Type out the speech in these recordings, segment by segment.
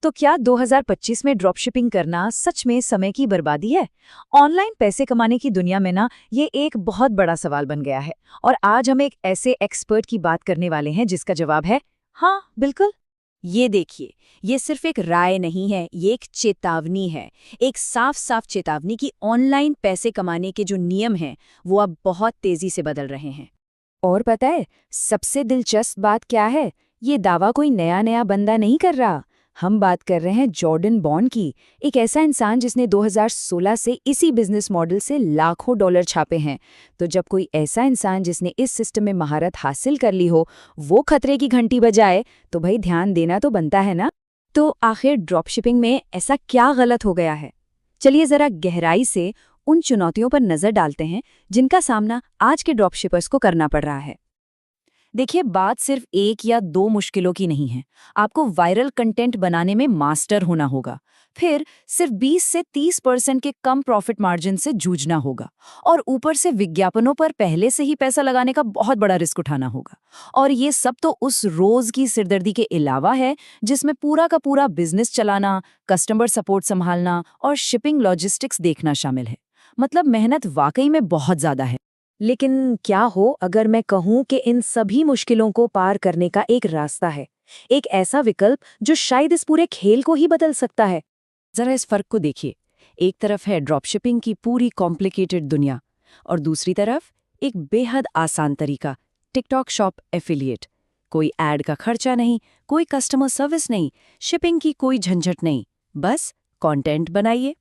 तो क्या 2025 में ड्रॉप शिपिंग करना सच में समय की बर्बादी है? ऑनलाइन पैसे कमाने की दुनिया में ये एक बहुत बड़ा सवाल बन गया है। और आज हम एक ऐसे एक्सपर्ट की बात करने वाले हैं जिसका जवाब है हाँ, बिल्कुल। ये देखिए, ये सिर्फ एक राय नहीं है, ये एक चेतावनी है। एक साफ साफ चेतावनी कि ऑनलाइन पैसे कमाने के जो नियम हैं वो अब बहुत तेजी से बदल रहे हैं। और पता है, सबसे दिलचस्प बात क्या है? ये दावा कोई नया नया बंदा नहीं कर रहा। हम बात कर रहे हैं जॉर्डन बॉर्न की, एक ऐसा इंसान जिसने 2016 से इसी बिजनेस मॉडल से लाखों डॉलर छापे हैं। तो जब कोई ऐसा इंसान जिसने इस सिस्टम में महारत हासिल कर ली हो, वो खतरे की घंटी बजाए, तो भाई ध्यान देना तो बनता है ना। तो आखिर ड्रॉपशिपिंग में ऐसा क्या गलत हो गया है? चलिए जरा गहराई से उन चुनौतियों पर नजर डालते हैं जिनका सामना आज के ड्रॉपशिपर्स को करना पड़ रहा है। देखिए, बात सिर्फ एक या दो मुश्किलों की नहीं है। आपको वायरल कंटेंट बनाने में मास्टर होना होगा, फिर सिर्फ 20 से 30% के कम प्रॉफिट मार्जिन से जूझना होगा, और ऊपर से विज्ञापनों पर पहले से ही पैसा लगाने का बहुत बड़ा रिस्क उठाना होगा। और ये सब तो उस रोज की सिरदर्दी के अलावा है जिसमें पूरा का पूरा बिजनेस चलाना, कस्टमर सपोर्ट संभालना और शिपिंग लॉजिस्टिक्स देखना शामिल है। मतलब मेहनत वाकई में बहुत ज्यादा है। लेकिन क्या हो अगर मैं कहूं कि इन सभी मुश्किलों को पार करने का एक रास्ता है, एक ऐसा विकल्प जो शायद इस पूरे खेल को ही बदल सकता है? जरा इस फर्क को देखिए। एक तरफ है ड्रॉपशिपिंग की पूरी कॉम्प्लिकेटेड दुनिया, और दूसरी तरफ एक बेहद आसान तरीका, टिकटॉक शॉप एफिलिएट। कोई ऐड का खर्चा नहीं, कोई कस्टमर सर्विस नहीं, शिपिंग की कोई झंझट नहीं, बस कंटेंट बनाइए।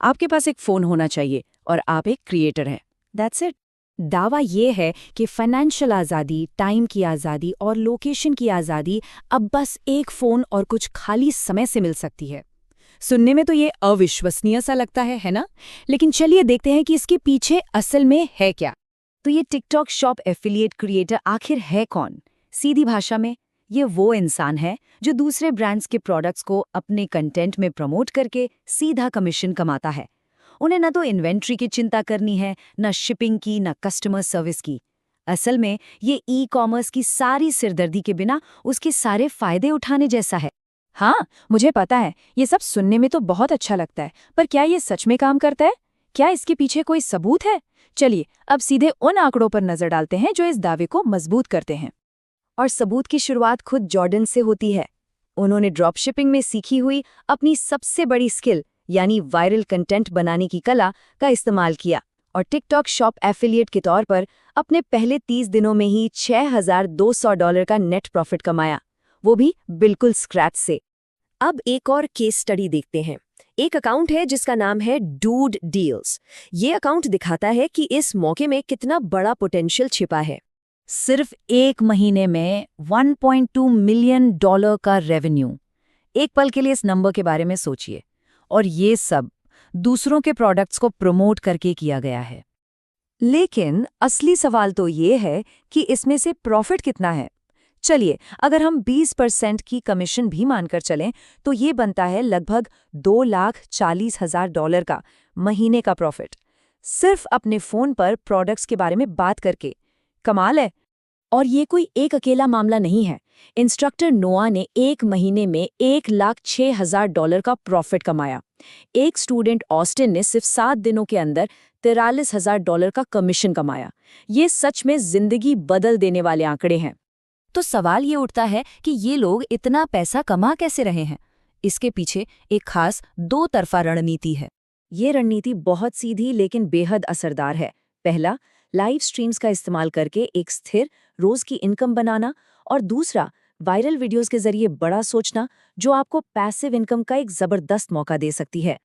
आपके पास एक फ़ोन होना चाहिए और आप एक क्रिएटर हैं। That's it. दावा ये है कि फाइनेंशियल आज़ादी, टाइम की आज़ादी और लोकेशन की आज़ादी अब बस एक फ़ोन और कुछ खाली समय से मिल सकती है। सुनने में तो ये अविश्वसनीय सा लगता है ना? लेकिन चलिए देखते हैं कि इसके पीछे असल में है क्या। तो ये टिकटॉक शॉप एफिलिएट क्रिएटर आखिर है कौन? सीधी भाषा में, ये वो इंसान है जो दूसरे ब्रांड्स के प्रोडक्ट्स को अपने कंटेंट में प्रमोट करके सीधा कमीशन कमाता है। उन्हें न तो इन्वेंट्री की चिंता करनी है, न शिपिंग की, न कस्टमर सर्विस की। असल में ये ई कॉमर्स की सारी सिरदर्दी के बिना उसके सारे फायदे उठाने जैसा है। हाँ, मुझे पता है, ये सब सुनने में तो बहुत अच्छा लगता है, पर क्या ये सच में काम करता है? क्या इसके पीछे कोई सबूत है? चलिए अब सीधे उन आंकड़ों पर नजर डालते हैं जो इस दावे को मजबूत करते हैं। और सबूत की शुरुआत खुद जॉर्डन से होती है। उन्होंने ड्रॉप शिपिंग में सीखी हुई अपनी सबसे बड़ी स्किल यानी वायरल कंटेंट बनाने की कला का इस्तेमाल किया और टिकटॉक शॉप एफिलिएट के तौर पर अपने पहले 30 दिनों में ही $6,200 का नेट प्रॉफिट कमाया, वो भी बिल्कुल स्क्रैच से। अब एक और केस स्टडी देखते हैं। एक अकाउंट है जिसका नाम है डूड डील्स। ये अकाउंट दिखाता है कि इस मौके में कितना बड़ा पोटेंशियल छिपा है। सिर्फ एक महीने में $1.2 मिलियन का रेवेन्यू। एक पल के लिए इस नंबर के बारे में सोचिए। और ये सब दूसरों के प्रोडक्ट्स को प्रमोट करके किया गया है। लेकिन असली सवाल तो ये है कि इसमें से प्रॉफिट कितना है। चलिए, अगर हम 20% की कमीशन भी मानकर चलें तो ये बनता है लगभग $2,40,000 का महीने का प्रॉफिट, सिर्फ अपने फ़ोन पर प्रोडक्ट्स के बारे में बात करके। कमाल है। और ये कोई एक अकेला मामला नहीं है। इंस्ट्रक्टर नोआ ने एक महीने में $1,06,000 का प्रॉफिट कमाया। एक स्टूडेंट ऑस्टिन ने सिर्फ 7 दिनों के अंदर $43,000 का कमीशन कमाया। ये सच में जिंदगी बदल देने वाले आंकड़े हैं। तो सवाल ये उठता है कि ये लोग इतना पैसा कमा कैसे रहे हैं? इसके पीछे एक खास दो तरफा रणनीति है। ये रणनीति बहुत सीधी लेकिन बेहद असरदार है। पहला, लाइव स्ट्रीम्स का इस्तेमाल करके एक स्थिर रोज की इनकम बनाना, और दूसरा, वायरल वीडियोस के जरिए बड़ा सोचना जो आपको पैसिव इनकम का एक जबरदस्त मौका दे सकती है।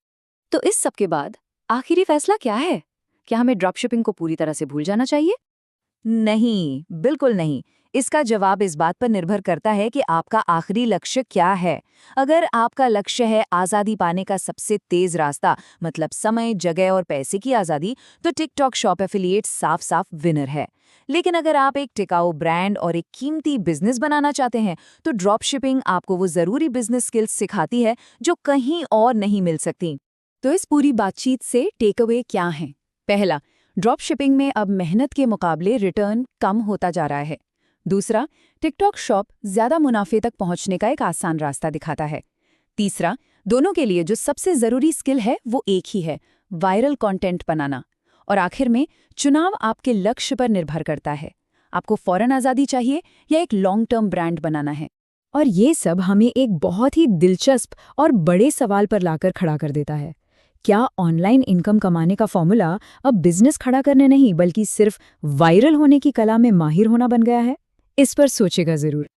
तो इस सब के बाद आखिरी फैसला क्या है? क्या हमें ड्रॉपशिपिंग को पूरी तरह से भूल जाना चाहिए? नहीं, बिल्कुल नहीं। इसका जवाब इस बात पर निर्भर करता है कि आपका आखिरी लक्ष्य क्या है। अगर आपका लक्ष्य है आज़ादी पाने का सबसे तेज रास्ता, मतलब समय, जगह और पैसे की आज़ादी, तो टिकटॉक शॉप एफिलिएट साफ साफ विनर है। लेकिन अगर आप एक टिकाऊ ब्रांड और एक कीमती बिजनेस बनाना चाहते हैं, तो ड्रॉप शिपिंग आपको वो ज़रूरी बिजनेस स्किल्स सिखाती है जो कहीं और नहीं मिल सकती। तो इस पूरी बातचीत से टेक अवे क्या है? पहला, ड्रॉप शिपिंग में अब मेहनत के मुकाबले रिटर्न कम होता जा रहा है। दूसरा, टिकटॉक शॉप ज्यादा मुनाफे तक पहुंचने का एक आसान रास्ता दिखाता है। तीसरा, दोनों के लिए जो सबसे जरूरी स्किल है वो एक ही है, वायरल कंटेंट बनाना। और आखिर में, चुनाव आपके लक्ष्य पर निर्भर करता है। आपको फौरन आज़ादी चाहिए या एक लॉन्ग टर्म ब्रांड बनाना है। और ये सब हमें एक बहुत ही दिलचस्प और बड़े सवाल पर लाकर खड़ा कर देता है। क्या ऑनलाइन इनकम कमाने का फॉर्मूला अब बिजनेस खड़ा करने नहीं बल्कि सिर्फ वायरल होने की कला में माहिर होना बन गया है? इस पर सोचेगा जरूर।